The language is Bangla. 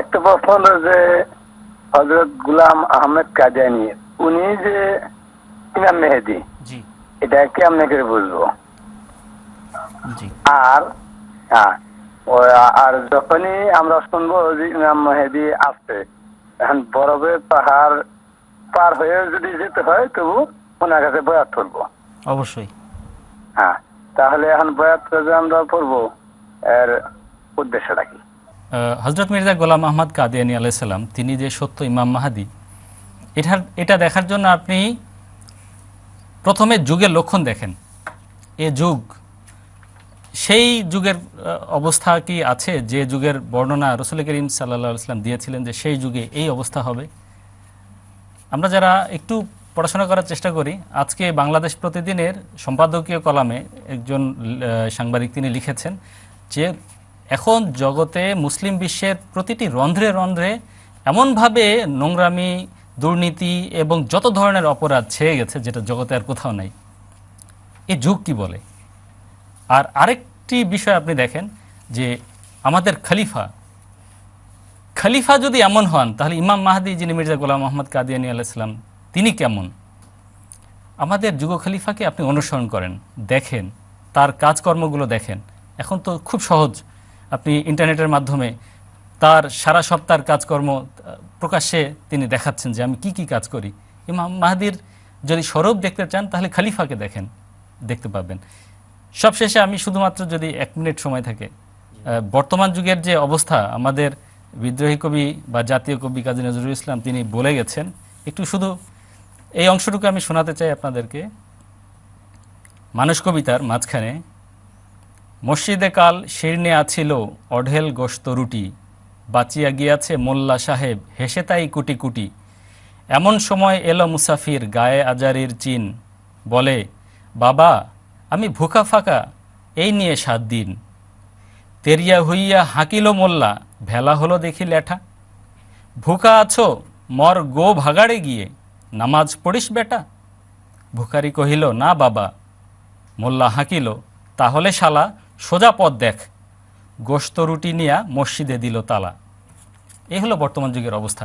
একটা প্রশ্ন হলো যে হযরত গোলাম আহমেদ কাদিয়ানী উনি যে ইমাম মেহেদী, জি এটা কেমনে করে বুঝবো? জি আর হ্যাঁ, আর যখনই আমরা শুনবো যে ইমাম মেহেদী আসছে, এখন বরফের পাহাড় পার হয়ে যদি যেতে হয় তবু ওনার কাছে বয়াত করবো। অবশ্যই। হ্যাঁ, তাহলে এখন বয়াত যে আমরা পড়বো, এর উদ্দেশ্যটা কি? হযরত মির্জা গোলাম আহমদ কাদিয়ানী আলাইহিস সালাম তিনি যে সত্য ইমাম মাহাদি, এটা দেখার জন্য আপনি প্রথমে যুগের লক্ষণ দেখেন। এ যুগ সেই যুগের অবস্থা কি আছে যে যুগের বর্ণনা রাসূল করিম সাল্লাল্লাহু আলাইহি ওয়াসাল্লাম দিয়েছিলেন যে সেই যুগে এই অবস্থা হবে। আমরা যারা একটু পড়াশোনা করার চেষ্টা করি, আজকে বাংলাদেশ প্রতিদিনের সম্পাদকীয় কলামে একজন সাংবাদিক তিনি লিখেছেন যে এখন জগতে মুসলিম বিশ্বের প্রতিটি রন্ধ্রে রন্ধ্রে এমনভাবে নোংরামি, দুর্নীতি এবং যত ধরনের অপরাধ ছেয়ে গেছে যেটা জগতে আর কোথাও নাই। এই যুগ কি বলে? আর আরেকটি বিষয় আপনি দেখেন যে আমাদের খলিফা যদি এমন হন, তাহলে ইমাম মাহদি যিনি মির্জা গোলাম আহমদ কাদিয়ানী আলাইহিস সালাম তিনি কেমন? আমাদের যুগ খলিফাকে আপনি অনুসরণ করেন, দেখেন তার কাজকর্মগুলো দেখেন। এখন তো খুব সহজ, আপনি ইন্টারনেটের মাধ্যমে তার সারা সপ্তাহের কাজকর্ম প্রকাশ্যে তিনি দেখাচ্ছেন যে আমি কি কি কাজ করি। ইমাম মাহদির যদি স্বরূপ দেখতে চান তাহলে খলিফাকে দেখেন, দেখতে পাবেন। সবশেষে আমি শুধুমাত্র যদি 1 মিনিট সময় থাকে, বর্তমান যুগের যে অবস্থা, আমাদের বিদ্রোহী কবি বা জাতীয় কবি কাজী নজরুল ইসলাম তিনি বলে গেছেন, একটু শুধু এই অংশটুকু আমি শোনাতে চাই আপনাদেরকে। মানুষ কবিতার মাঝখানে, মসজিদে কাল শিরনে আছিল অঢেল গোশত রুটি, বাঁচিয়া গিয়াছে মোল্লা সাহেব হেসে তাই কুটি কুটি। এমন সময় এলো মুসাফির গায়ে আজারির চিন, বলে বাবা আমি ভুকা ফাঁকা এই নিয়ে 7 দিন। তেরিয়া হইয়া হাঁকিল মোল্লা, ভেলা হলো দেখি লেঠা। ভুকা আছো মর গো ভাগাড়ে গিয়ে, নামাজ পড়িস বেটা। ভুখারি কহিল না বাবা। মোল্লা হাঁকিল তাহলে শালা সোজা পথ দেখ। গোশত রুটি নিয়া মসজিদে দিল তালা। এই হলো বর্তমান যুগের অবস্থা।